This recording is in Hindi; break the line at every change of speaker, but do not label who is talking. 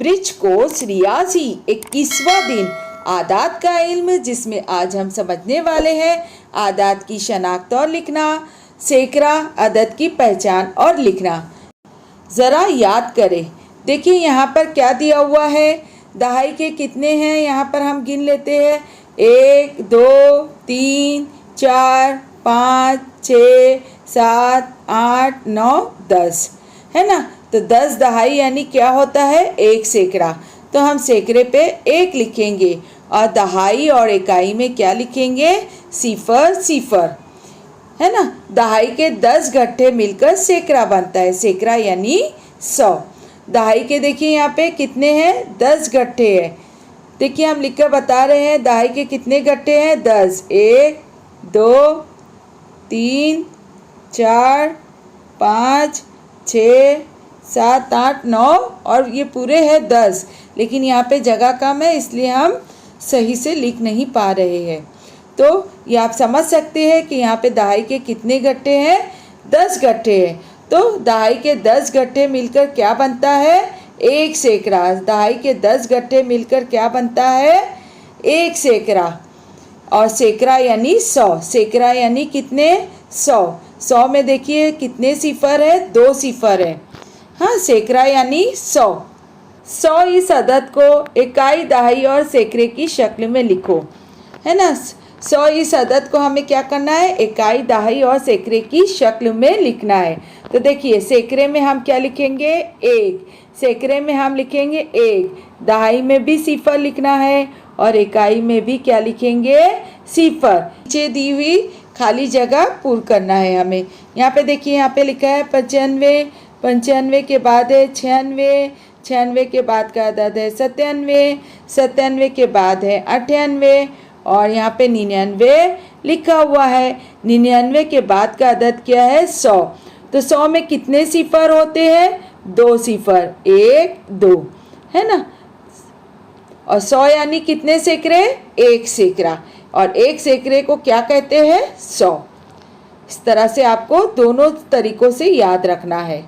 ब्रिज कोर्स रियाजी 21वां दिन आदात का इल्म, जिसमें आज हम समझने वाले हैं आदात की शनाख्त और लिखना, सैकड़ा अदद की पहचान और लिखना। ज़रा याद करें, देखिए यहाँ पर क्या दिया हुआ है, दहाई के कितने हैं यहाँ पर हम गिन लेते हैं। 1 2 3 4 5 6 7 8 9 10 है ना। तो 10 दहाई यानी क्या होता है, 1 सैकड़ा। तो हम सैकड़े पे 1 लिखेंगे और दहाई और इकाई में क्या लिखेंगे, सिफर सिफर, है ना। दहाई के 10 गट्ठे मिलकर सैकड़ा बनता है, सैकड़ा यानी 100। दहाई के देखिए यहाँ पे कितने हैं, 10 गट्ठे हैं। देखिए हम लिखकर बता रहे हैं दहाई के कितने गट्ठे हैं, 10। 1 2 3 4 5 6 7 8 9 और ये पूरे हैं 10, लेकिन यहाँ पे जगह कम है इसलिए हम सही से लिख नहीं पा रहे हैं। तो ये आप समझ सकते हैं कि यहाँ पे दहाई के कितने गट्ठे हैं, 10 गट्ठे हैं। तो दहाई के 10 गट्ठे मिलकर क्या बनता है, 1 सैकड़ा। दहाई के 10 गट्ठे मिलकर क्या बनता है, 1 सैकड़ा। और सैकड़ा यानी 100, सैकड़ा यानी कितने, 100। 100 में देखिए कितने सिफर है, 2 सिफर है। हाँ, सैकड़ा यानी 100। 100 इस अदद को इकाई, दहाई और सैकड़े की शक्ल में लिखो, है ना। 100 इस अदद को हमें क्या करना है, इकाई, दहाई और सैकड़े की शक्ल में लिखना है। तो देखिए सैकड़े में हम क्या लिखेंगे, 1। सैकड़े में हम लिखेंगे 1। दहाई में भी सिफर लिखना है और इकाई में भी क्या लिखेंगे, सिफर। नीचे दी हुई खाली जगह पूर्ण करना है हमें। यहाँ पे देखिए, यहाँ पे लिखा है 95, 95 के बाद है 96, 96 के बाद का अदद है 97, 97 के बाद है 98 और यहाँ पे 99 लिखा हुआ है। 99 के बाद का अदद क्या है, 100। तो 100 में कितने सिफर होते हैं, 2 सिफर, 1 2, है ना। और 100 यानी कितने सैकड़े, 1 सैकड़ा। और 1 सैकड़े को क्या कहते हैं, 100। इस तरह से आपको दोनों तरीकों से याद रखना है।